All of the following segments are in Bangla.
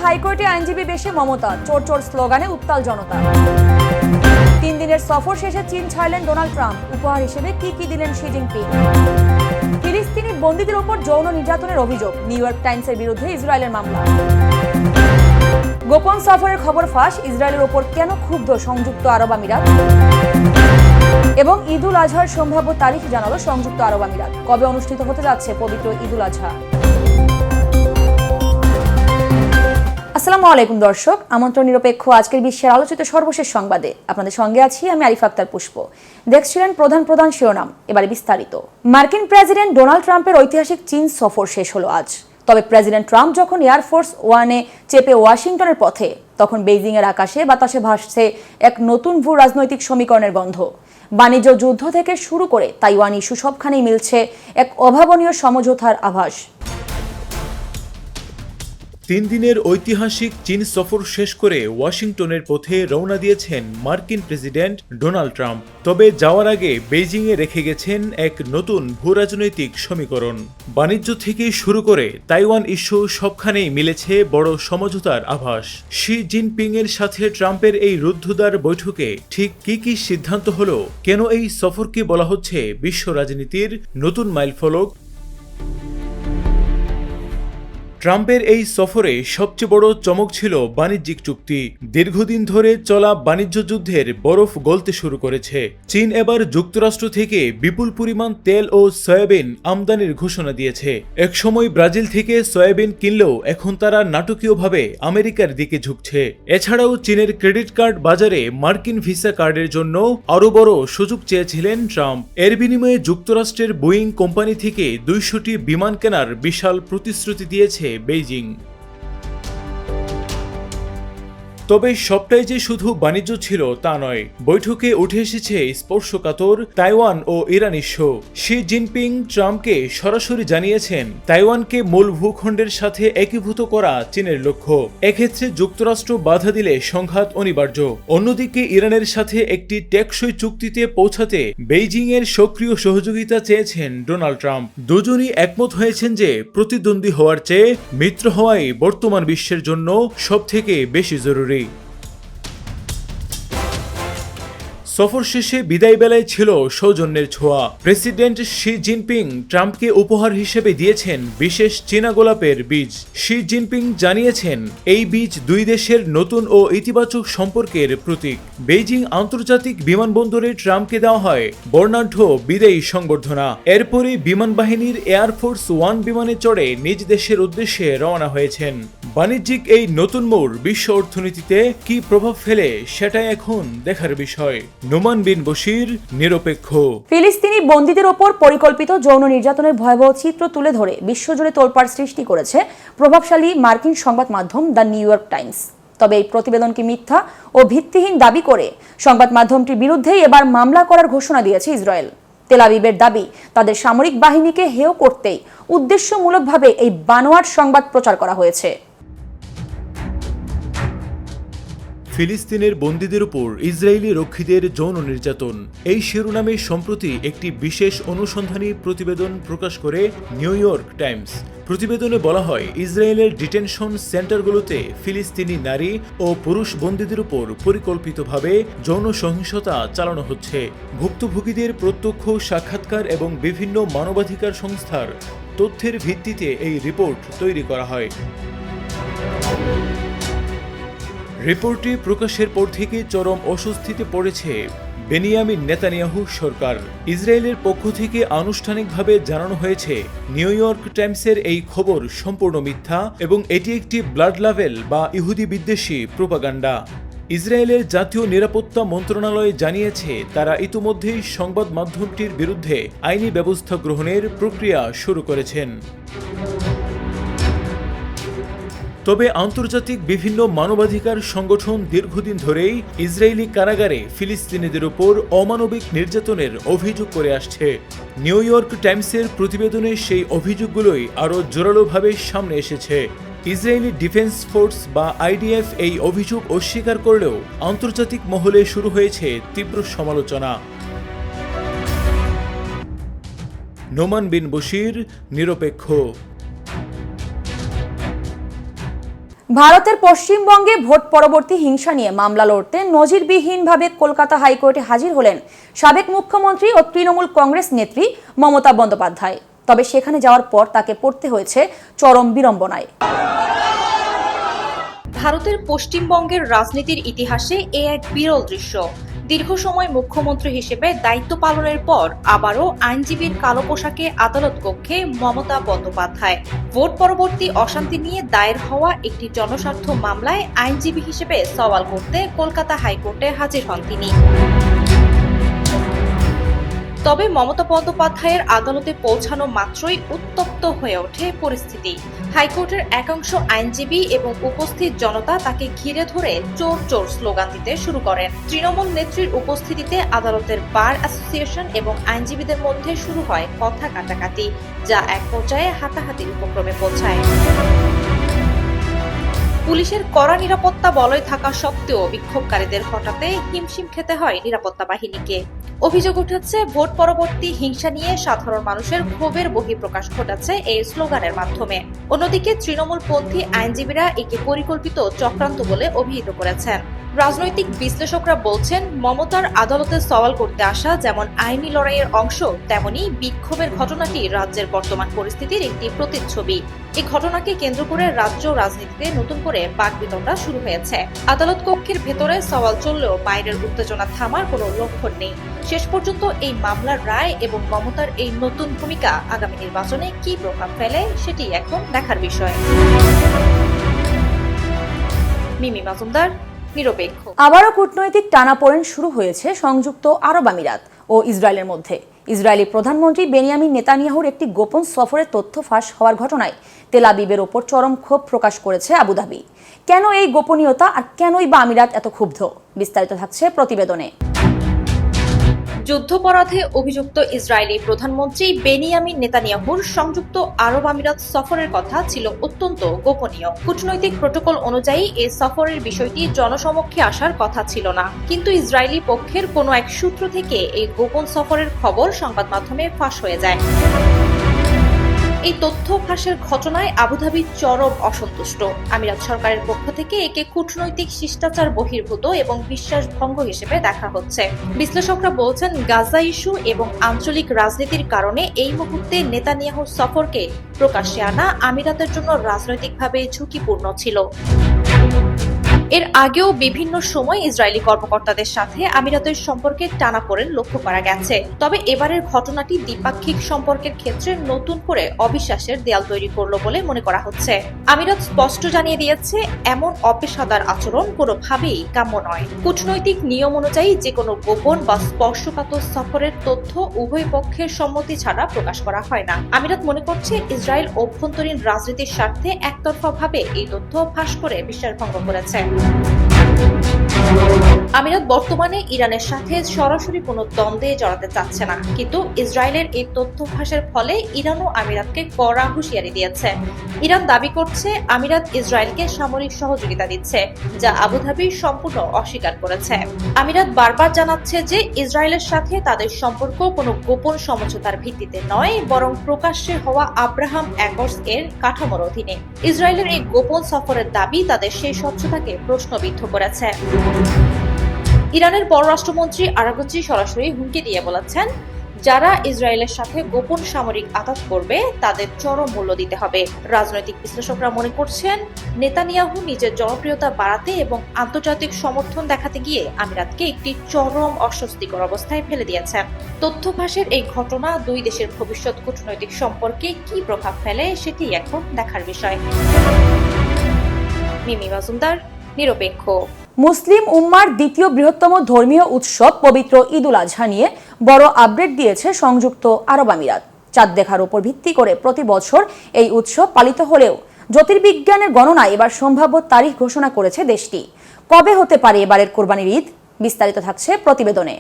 হাইকোর্টে আইনজীবী বেশে মমতা, চোর চোর স্লোগানে উত্তাল জনতা। 3 দিনের সফর শেষে চীন ছাড়লেন ডোনাল্ড ট্রাম্প, উপহার হিসেবে কি দিলেন শি জিনপিং। ফিলিস্তিনি বন্দীদের ওপর যৌন নির্যাতনের অভিযোগ, নিউ ইয়র্ক টাইমসের বিরুদ্ধে ইসরায়েলের মামলা। গোপন সফরের খবর ফাঁস, ইসরায়েলের ওপর কেন ক্ষুব্ধ সংযুক্ত আরব আমিরাত। এবং ঈদ উল আজহার সম্ভাব্য তারিখ জানালো সংযুক্ত আরব আমিরাত, কবে অনুষ্ঠিত হতে যাচ্ছে পবিত্র ঈদ উল আজহা। আসসালামু আলাইকুম দর্শক, আমন্ত্রণ নিরপেক্ষ আজকের বিশ্বের আলোচিত সর্বশেষ সংবাদে আপনাদের সঙ্গে আছি আমি আরিফ আক্তার পুষ্প। দেখছিলেন প্রধান শিরোনাম, এবারে বিস্তারিত। মার্কিন প্রেসিডেন্ট ডোনাল্ড ট্রাম্পের ঐতিহাসিক চীন সফর শেষ হলো আজ। তবে প্রেসিডেন্ট ট্রাম্প যখন এয়ারফোর্স ওয়ানে চেপে ওয়াশিংটনের পথে, তখন বেইজিং এর আকাশে বাতাসে ভাসছে এক নতুন ভূ রাজনৈতিক সমীকরণের গন্ধ। বাণিজ্য যুদ্ধ থেকে শুরু করে তাইওয়ান ইস্যু সবখানেই মিলছে এক অভাবনীয় সমঝোতার আভাস। 3 দিনের ঐতিহাসিক চীন সফর শেষ করে ওয়াশিংটনের পথে রওনা দিয়েছেন মার্কিন প্রেসিডেন্ট ডোনাল্ড ট্রাম্প। তবে যাওয়ার আগে বেইজিংয়ে রেখে গেছেন এক নতুন ভূরাজনৈতিক সমীকরণ। বাণিজ্য থেকে শুরু করে তাইওয়ান ইস্যু সবখানেই মিলেছে বড় সমঝোতার আভাস। শি জিনপিং এর সাথে ট্রাম্পের এই রুদ্ধদ্বার বৈঠকে ঠিক কি সিদ্ধান্ত হলো, কেন এই সফরকে বলা হচ্ছে বিশ্ব রাজনীতির নতুন মাইলফলক। ট্রাম্পের এই সফরে সবচেয়ে বড় চমক ছিল বাণিজ্যিক চুক্তি। দীর্ঘদিন ধরে চলা বাণিজ্য যুদ্ধের বরফ গলতে শুরু করেছে। চীন এবার যুক্তরাষ্ট্র থেকে বিপুল পরিমাণ তেল ও সয়াবিন আমদানির ঘোষণা দিয়েছে। একসময় ব্রাজিল থেকে সয়াবিন কিনলেও এখন তারা নাটকীয়ভাবে আমেরিকার দিকে ঝুঁকছে। এছাড়াও চীনের ক্রেডিট কার্ড বাজারে মার্কিন ভিসা কার্ডের জন্য আরও বড় সুযোগ চেয়েছিলেন ট্রাম্প। এর বিনিময়ে যুক্তরাষ্ট্রের বোয়িং কোম্পানি থেকে 200টি বিমান কেনার বিশাল প্রতিশ্রুতি দিয়েছে বেইজিং। তবে সবটাই যে শুধু বাণিজ্য ছিল তা নয়, বৈঠকে উঠে এসেছে স্পর্শকাতর তাইওয়ান ও ইরান ইস্যু। শি জিনপিং ট্রাম্পকে সরাসরি জানিয়েছেন তাইওয়ানকে মূল ভূখণ্ডের সাথে একীভূত করা চীনের লক্ষ্য। এক্ষেত্রে যুক্তরাষ্ট্র বাধা দিলে সংঘাত অনিবার্য। অন্যদিকে ইরানের সাথে একটি টেকসই চুক্তিতে পৌঁছাতে বেইজিং এর সক্রিয় সহযোগিতা চেয়েছেন ডোনাল্ড ট্রাম্প। দুজনই একমত হয়েছেন যে প্রতিদ্বন্দ্বী হওয়ার চেয়ে মিত্র হওয়াই বর্তমান বিশ্বের জন্য সবথেকে বেশি জরুরি। সফর শেষে বিদায় বেলায় ছিল সৌজন্যের ছোঁয়া। প্রেসিডেন্ট শি জিনপিং ট্রাম্পকে উপহার হিসেবে দিয়েছেন বিশেষ চীনা গোলাপের বীজ। শি জিনপিং জানিয়েছেন এই বীজ দুই দেশের নতুন ও ইতিবাচক সম্পর্কের প্রতীক। বেইজিং আন্তর্জাতিক বিমানবন্দরে ট্রাম্পকে দেওয়া হয় বর্ণাঢ্য বিদায়ী সংবর্ধনা। এরপরই বিমান বাহিনীর এয়ারফোর্স ওয়ান বিমানে চড়ে নিজ দেশের উদ্দেশ্যে রওনা হয়েছেন। বাণিজ্যিক এই নতুন মোড় বিশ্ব অর্থনীতিতে কি প্রভাব ফেলে সেটাই এখন দেখার বিষয়। নোমান বিন বশির, নিরপেক্ষ। ফিলিস্তিনি বন্দীদের ওপর পরিকল্পিত যৌন নির্যাতনের ভয়াবহ চিত্র তুলে ধরে বিশ্বজুড়ে তোলপাড় সৃষ্টি করেছে প্রভাবশালী মার্কিন সংবাদ মাধ্যম দ্য নিউ ইয়র্ক টাইমস। তবে এই প্রতিবেদনকে মিথ্যা ও ভিত্তিহীন দাবি করে সংবাদ মাধ্যমটির বিরুদ্ধেই এবার মামলা করার ঘোষণা দিয়েছে ইসরায়েল। তেল আবিবের দাবি, তাদের সামরিক বাহিনীকে হেয় করতেই উদ্দেশ্যমূলকভাবে এই বানোয়াট সংবাদ প্রচার করা হয়েছে। ফিলিস্তিনের বন্দীদের উপর ইসরায়েলি রক্ষীদের যৌন নির্যাতন, এই শিরোনামে সম্প্রতি একটি বিশেষ অনুসন্ধানী প্রতিবেদন প্রকাশ করে নিউ ইয়র্ক টাইমস। প্রতিবেদনে বলা হয়, ইসরায়েলের ডিটেনশন সেন্টারগুলোতে ফিলিস্তিনি নারী ও পুরুষ বন্দীদের উপর পরিকল্পিতভাবে যৌন সহিংসতা চালানো হচ্ছে। ভুক্তভোগীদের প্রত্যক্ষ সাক্ষাৎকার এবং বিভিন্ন মানবাধিকার সংস্থার তথ্যের ভিত্তিতে এই রিপোর্ট তৈরি করা হয়। রিপোর্টটি প্রকাশের পর থেকে চরম অস্বস্তিতে পড়েছে বেনিয়ামিন নেতানিয়াহু সরকার। ইসরায়েলের পক্ষ থেকে আনুষ্ঠানিকভাবে জানানো হয়েছে নিউ ইয়র্ক টাইমসের এই খবর সম্পূর্ণ মিথ্যা এবং এটি একটি ব্লাড লাভেল বা ইহুদি বিদ্বেষী প্রোপাগান্ডা। ইসরায়েলের জাতীয় নিরাপত্তা মন্ত্রণালয় জানিয়েছে তারা ইতিমধ্যেই সংবাদ মাধ্যমটির বিরুদ্ধে আইনি ব্যবস্থা গ্রহণের প্রক্রিয়া শুরু করেছেন। তবে আন্তর্জাতিক বিভিন্ন মানবাধিকার সংগঠন দীর্ঘদিন ধরেই ইসরায়েলি কারাগারে ফিলিস্তিনিদের উপর অমানবিক নির্যাতনের অভিযোগ করে আসছে। নিউ ইয়র্ক টাইমসের প্রতিবেদনে সেই অভিযোগগুলোই আরও জোরালোভাবে সামনে এসেছে। ইসরায়েলি ডিফেন্স ফোর্স বা আইডিএফ এই অভিযোগ অস্বীকার করলেও আন্তর্জাতিক মহলে শুরু হয়েছে তীব্র সমালোচনা। নোমান বিন বশির, নিরপেক্ষ। ভারতের পশ্চিমবঙ্গে ভোট পরবর্তী হিংসা নিয়ে মামলা লড়তে নজিরবিহীনভাবে কলকাতা হাইকোর্টে হাজির হলেন সাবেক মুখ্যমন্ত্রী ও তৃণমূল কংগ্রেস নেত্রী মমতা বন্দ্যোপাধ্যায়। তবে সেখানে যাওয়ার পর তাকে পড়তে হয়েছে চরম বিড়ম্বনায়। ভারতের পশ্চিমবঙ্গের রাজনীতির ইতিহাসে এ এক বিরল দৃশ্য। দীর্ঘ সময় মুখ্যমন্ত্রী হিসেবে দায়িত্ব পালনের পর আবারও আইনজীবীর কালো পোশাকে আদালত কক্ষে মমতা বন্দ্যোপাধ্যায়। ভোট পরবর্তী অশান্তি নিয়ে দায়ের হওয়া একটি জনস্বার্থ মামলায় আইনজীবী হিসেবে সওয়াল করতে কলকাতা হাইকোর্টে হাজির হন তিনি। তবে মমতা বন্দ্যোপাধ্যায়ের আদালতে পৌঁছানো মাত্রই উত্তপ্ত হয়ে ওঠে পরিস্থিতি। হাইকোর্টের একাংশ আইনজীবী এবং উপস্থিত জনতা তাকে ঘিরে ধরে চোর চোর স্লোগান দিতে শুরু করেন। তৃণমূল নেত্রীর উপস্থিতিতে আদালতের বার অ্যাসোসিয়েশন এবং আইনজীবীদের মধ্যে শুরু হয় কথা কাটাকাটি, যা এক পর্যায়ে হাতাহাতির উপক্রমে পৌঁছায়। পুলিশের কড়া নিরাপত্তা বলয় থাকা সত্ত্বেও বিক্ষোভকারীদের হঠাতে হিমশিম খেতে হয় নিরাপত্তা বাহিনীকে। অভিযোগ উঠেছে, ভোট পরবর্তী হিংসা নিয়ে সাধারণ মানুষের ক্ষোভের বহিঃপ্রকাশ ঘটাচ্ছে এই স্লোগানের মাধ্যমে। অন্যদিকে তৃণমূলপন্থী আইনজীবীরা একে পরিকল্পিত চক্রান্ত বলে অভিহিত করেছেন। রাজনৈতিক বিশ্লেষকরা বলছেন, মমতার আদালতে সওয়াল করতে আসা যেমন আইনি লড়াইয়ের অংশ, তেমনি বিক্ষোভের ঘটনাটি রাজ্যের বর্তমান পরিস্থিতির একটি প্রতিচ্ছবি। এই ঘটনাকে কেন্দ্র করে রাজ্য রাজনীতিতে নতুন করে বাকবিতণ্ডা শুরু হয়েছে। আদালত কক্ষের ভেতরে সওয়াল চললেও বাইরের উত্তেজনা থামার কোনো লক্ষণ নেই। শেষ পর্যন্ত এই মামলার রায় এবং মমতার এই নতুন ভূমিকা আগামী নির্বাচনে কি প্রভাব ফেলে সেটি এখন দেখার বিষয়। মিমি মাজুমদার, নিরপেক্ষ। আবারও কূটনৈতিক টানাপোড়েন শুরু হয়েছে সংযুক্ত আরব আমিরাত ও ইসরায়েলের মধ্যে। ইসরায়েলি প্রধানমন্ত্রী বেনিয়ামিন নেতানিয়াহুর একটি গোপন সফরের তথ্য ফাঁস হওয়ার ঘটনায় তেল আবিবের ওপর চরম ক্ষোভ প্রকাশ করেছে আবুধাবি। কেন এই গোপনীয়তা আর কেনই বা আমিরাত এত ক্ষুব্ধ, বিস্তারিত থাকছে প্রতিবেদনে। যুদ্ধাপরাধে অভিযুক্ত ইসরায়েলি প্রধানমন্ত্রী বেনিয়ামিন নেতানিয়াহুর সংযুক্ত আরব আমিরাত সফরের কথা ছিল অত্যন্ত গোপনীয়। কূটনৈতিক প্রটোকল অনুযায়ী এই সফরের বিষয়টি জনসমক্ষে আসার কথা ছিল না, কিন্তু ইসরায়েলি পক্ষের কোনো এক সূত্র থেকে এই গোপন সফরের খবর সংবাদ মাধ্যমে ফাঁস হয়ে যায়। এই তথ্য ফাঁসের ঘটনায় আবুধাবি চরম অসন্তুষ্ট। আমিরাত সরকারের পক্ষ থেকে একে কূটনৈতিক শিষ্টাচার বহির্ভূত এবং বিশ্বাসভঙ্গ হিসেবে দেখা হচ্ছে। বিশ্লেষকরা বলছেন, গাজা ইস্যু এবং আঞ্চলিক রাজনীতির কারণে এই মুহূর্তে নেতানিয়াহুর সফরকে প্রকাশ্যে আনা আমিরাতের জন্য রাজনৈতিকভাবে ঝুঁকিপূর্ণ ছিল। এর আগেও বিভিন্ন সময় ইসরায়েলি কর্মকর্তাদের সাথে আমিরাতের সম্পর্কে টানাপোড়েন লক্ষ্য করা গেছে। তবে এবারের ঘটনাটি দ্বিপাক্ষিক সম্পর্কের ক্ষেত্রে নতুন করে অবিশ্বাসের দেয়াল তৈরি করলো বলে মনে করা হচ্ছে। আমিরাত স্পষ্ট জানিয়ে দিয়েছে, এমন অপেশাদার আচরণ কোনোভাবেই কাম্য নয়। কূটনৈতিক নিয়ম অনুযায়ী যে কোনো গোপন বা স্পর্শকাতর সফরের তথ্য উভয় পক্ষের সম্মতি ছাড়া প্রকাশ করা হয় না। আমিরাত মনে করছে, ইসরায়েল অভ্যন্তরীণ রাজনীতির স্বার্থে একতরফাভাবে এই তথ্য ফাঁস করে বিশ্বাসভঙ্গ করেছে। আমিরাত বর্তমানে ইরানের সাথে সরাসরি কোনো দ্বন্দ্বে জড়াতে চাচ্ছে না, কিন্তু ইসরায়েলের এই তথ্য ফাঁসের ফলে ইরানও আমিরাতকে কড়া হুঁশিয়ারি দিয়েছে। ইরান দাবি করছে, আমিরাত ইসরায়েলকে সামরিক সহযোগিতা দিচ্ছে, যা আবুধাবি সম্পূর্ণ অস্বীকার করেছে। আমিরাত বারবার জানাচ্ছে যে ইসরায়েলের সাথে তাদের সম্পর্ক কোনো গোপন সমঝোতার ভিত্তিতে নয়, বরং প্রকাশ্যে হওয়া আব্রাহাম অ্যাকর্ডস এর কাঠামোর অধীনে। ইসরায়েলের এই গোপন সফরের দাবি তাদের সেই স্বচ্ছতাকে প্রশ্নবিদ্ধ করেছে। ইরানের পররাষ্ট্রমন্ত্রী আরাগচি সরাসরি হুমকি দিয়ে বলেছেন, যারা ইসরায়েলের সাথে গোপন সামরিক আঘাত করবে তাদের চরম মূল্য দিতে হবে। রাজনৈতিক বিশ্লেষকরা মনে করছেন, নেতানিয়াহু নিজের জনপ্রিয়তা বাড়াতে এবং আন্তর্জাতিক সমর্থন দেখাতে গিয়ে আমিরাতকে একটি চরম অস্বস্তিকর অবস্থায় ফেলে দিয়েছেন। তথ্য ফাঁসের এই ঘটনা দুই দেশের ভবিষ্যৎ কূটনৈতিক সম্পর্কে কি প্রভাব ফেলে সেটি এখন দেখার বিষয়। মিমি মাজুমদার, নিরপেক্ষ। মুসলিম উম্মার দ্বিতীয় বৃহত্তম ধর্মীয় উৎসব পবিত্র ঈদ উল আজহা নিয়ে বড় আপডেট দিয়েছে সংযুক্ত আরব আমিরাত। চাঁদ দেখার উপর ভিত্তি করে প্রতি বছর এই উৎসব পালিত হলেও জ্যোতির্বিজ্ঞানের গণনায় এবার সম্ভাব্য তারিখ ঘোষণা করেছে দেশটি। কবে হতে পারে এবারের কোরবানির ঈদ, বিস্তারিত থাকছে প্রতিবেদনে।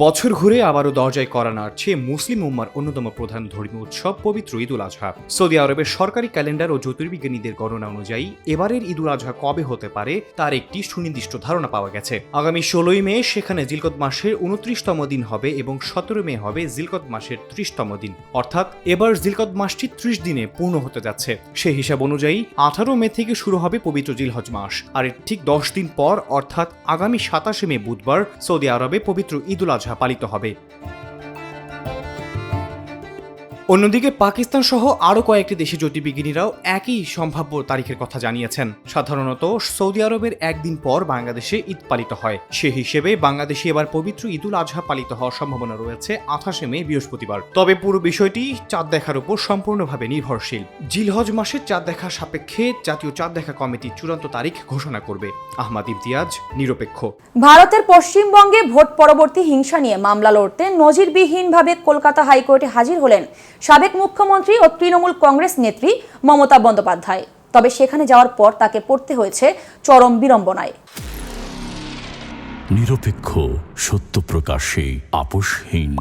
বছর ঘুরে আবারও দরজায় কড়া নাড়ছে মুসলিম উম্মার অন্যতম প্রধান ধর্মীয় উৎসব পবিত্র ঈদুল আজহা। সৌদি আরবের সরকারি ক্যালেন্ডার ও জ্যোতির্বিজ্ঞানীদের গণনা অনুযায়ী এবারের ঈদুল আজহা কবে হতে পারে তার একটি সুনির্দিষ্ট ধারণা পাওয়া গেছে। আগামী 16ই মে সেখানে জিলকদ মাসের 29তম দিন হবে এবং 17 মে হবে জিলকদ মাসের 30তম দিন, অর্থাৎ এবার জিলকদ মাসটি 30 দিনে পূর্ণ হতে যাচ্ছে। সেই হিসাব অনুযায়ী 18 মে থেকে শুরু হবে পবিত্র জিলহজ মাস, আর এর ঠিক 10 দিন পর অর্থাৎ আগামী 27 মে বুধবার সৌদি আরবে পবিত্র ঈদুল আজহা পালিত হবে। অন্যদিকে পাকিস্তান সহ আরও কয়েকটি দেশে জ্যোতির্বিজ্ঞানীরাও একই সম্ভাব্য তারিখের কথা জানিয়েছেন। সাধারণত সৌদি আরবের একদিন পর বাংলাদেশে ঈদ পালিত হয়, সে হিসেবে বাংলাদেশে এবার পবিত্র ঈদুল আজহা পালিত হওয়ার সম্ভাবনা রয়েছে 28 মে বৃহস্পতিবার। তবে পুরো বিষয়টি চাঁদ দেখার উপর সম্পূর্ণভাবে নির্ভরশীল। জিলহজ মাসের চাঁদ দেখার সাপেক্ষে জাতীয় চাঁদ দেখা কমিটি চূড়ান্ত তারিখ ঘোষণা করবে। আহমদ ইমতিয়াজ, নিরপেক্ষ। ভারতের পশ্চিমবঙ্গে ভোট পরবর্তী হিংসা নিয়ে মামলা লড়তে নজিরবিহীনভাবে কলকাতা হাইকোর্টে হাজির হলেন সাবেক মুখ্যমন্ত্রী ও তৃণমূল কংগ্রেস নেত্রী মমতা বন্দ্যোপাধ্যায়। তবে সেখানে যাওয়ার পর তাকে পড়তে হয়েছে চরম বিড়ম্বনায়। নিরপেক্ষ, সত্য প্রকাশে আপোষহীন।